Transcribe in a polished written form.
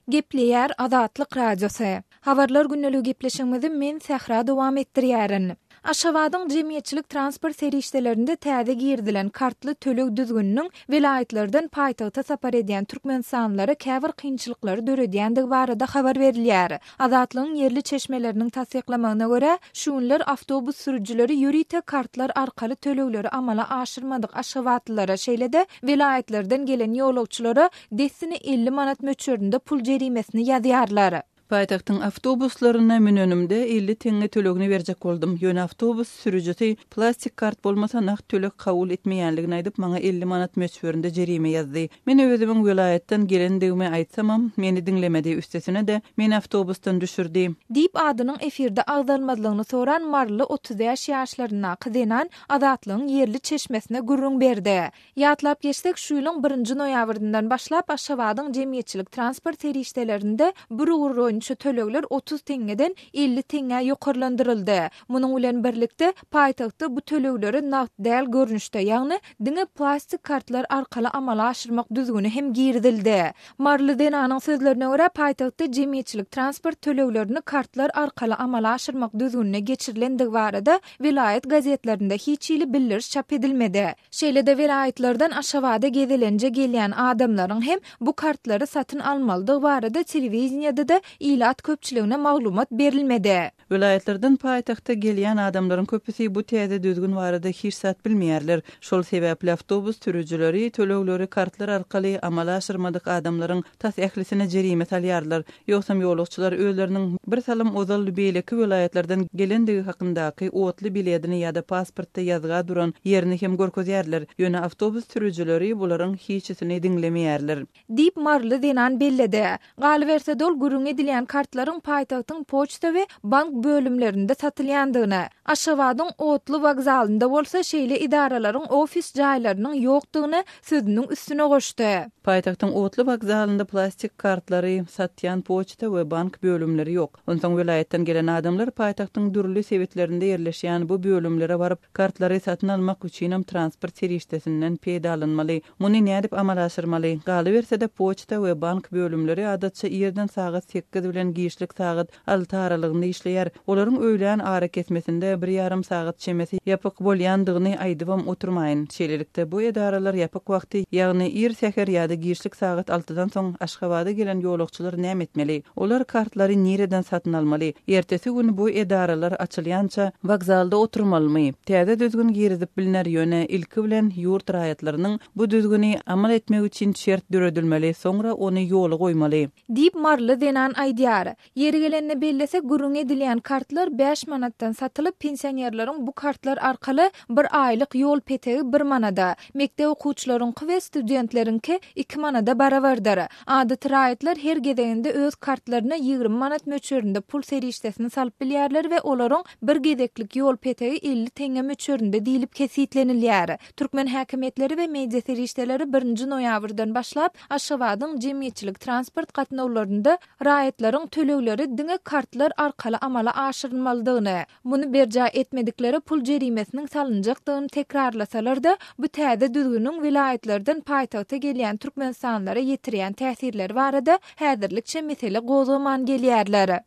Gepleyer Azatlyk Radiosu. Habarlar günneligi gepleşigimizi men Sahra dowam etdirýärin. Aşgabatyň jemgyýetçilik transport serişdelerinde täze girdilen kartly tölek düzgüniniň vilayetlerden paýtagta sapar edýän türkmenistanlary käbir kynçylyklary döredýändigi barada habar berilýär. Azatlygyň yerli çeşmeleriniň tasdiklamagyna görä, şuňlar awtobus sürüjileri ýürite kartlar arkaly tölekleri amala aşyrmadyk aşgabatlylara şeýlede vilayetlerden gelen ýolagçylara desini 50 manat möçberinde pul jerimesini ýazýarlar. Paýtagtyň awtobuslaryna minönümde 50 teňe tölegini berjek boldum. Ýöne awtobus sürüjisi plastik kart bolmasa nak tölek kabul etmeýänligini aýdyp maňa 50 manat möçberinde jerime ýazdy. Men özümiň vilayetden gelendigimi aýtsamam, meni dinlemedi, üstesine de meni awtobusdan düşürdi. Diýip adynyň efirde agdarmadlygyny soran marly 30 ýaşlaryna kyzynan Azatlygyň yerli çeşmesine gurrun berdi. Ýatlap geçsek şu ýylyň 1 noýabryndan başlap Aşgabatyň jemgyýetçilik transport serişdelerinde bir şu tölekler 30 teňeden 50 teňe ýokarlandyryldy. Munyň bilen birlikde paýtagtda bu tölekleri nagt däl görnüşde, ýagny diňe plastik kartlar arkaly amala aşyrmak düzgüni hem girdildi. Marly denanyň sözlerine görä paýtagtda jemgyýetçilik transport töleklerini kartlar arkaly amala aşyrmak düzgünine geçirilendigi barada vilayet gazetlerinde hiç ýyly bildiriş çap edilmedi. Şeýlede vilayetlerden Aşgabada gezelence gelýän adamlaryň hem bu kartlary satyn almalydygy barada telewiziýada da ilat köpçüligine maglumat berilmedi. Vilayetlerden paýtagta gelýän adamlaryň köpüsi bu täze düzgün barada hiç zat bilmeýärler. Şol sebäpli awtobus sürüjileri tölekleri kartlar arkaly amala aşyrmadyk adamlaryň tas ählisine jerime salýarlar. Ýoksam ýolagçylar özleriniň bir salam ozal beýleki vilayetlerden gelendigi hakyndaky otly biletini ýa-da pasportda ýazga duran ýerini hem görkezýärler. Ýöne awtobus sürüjileri bularyň hiçsini dinlemeýärler. Diýip marly denan belledi. Galyberse dol gurrun edilen kartlaryň paýtagtyň poçta we bank bölümlerinde satylýandygyny, Aşgabatyň otly wagzalynda bolsa şeýle idaralaryň ofis jaýlarynyň ýokdugyny sözüniň üstüne goşdy. Paýtagtyň otly wagzalynda plastik kartlary satýan poçta we bank bölümleri ýok. Ondan vilayetden gelen adamlar paýtagtyň dürli sebetlerinde ýerleşýän bu bölümlere baryp kartlary satyn almak üçin transport serişdesinden peýda alynmaly. Muny nädip amala aşyrmaly? Galyberse de poçta we bank bölümleri adatça ýerden sagat 8 bilen giýişlik sagat 6 aralygynda işleýär. Olaryň öýlän ara kesmesinde 1,5 sagat çemesi ýapyk bolýandygyny aýdybam oturmaýyn. Şeýlelikde bu edaralar ýapyk wagty, ýagny ir säher ýa-da giýişlik sagat 6-dan soň Aşgabada gelen ýolagçylar näme etmeli? Olar kartlary nereden satyn almaly? Ertesi gün bu edaralar açylýança wagzalda oturmalymy? Täze düzgün girizip biliner ýöne ilki bilen ýurt raýatlarynyň bu düzgüni amal etmek üçin şert döredilmeli, soňra ony ýola goýmaly. Diýip marly denan aýdýar. Ýeri gelende bellese gurrun edilýän kartlar 5 manatdan satylyp pensionerleriň bu kartlar arkaly bir aýlyk ýol petegi 1 manada, mekdep okuwçylaryň we studentlerinki 2 manada barabardyr. Adat raýatlar her gedeginde öz kartlaryna 20 manat möçberinde pul serişdesini salyp bilýärler we olaryň bir gedeklik ýol petegi 50 teňe möçberinde diýilip kesitlenilýär. Türkmen häkimetleri we media serişdeleri 1 noýabrdan başlap Aşgabatyň jemgyýetçilik transport gatnawlarynda raýatlaryň tölekleri diňe kartlar arkaly amala aşyrylmalydygyny, muny berja etmedikleri pul jerimesiniň salynjakdygyny tekrarlasalar-da bu täze düzgünüň vilayetlerden paýtagta gelýän türkmenistanlara ýetirýän täsirleri barada häzirlikçe mesele gozgaman gelýärler.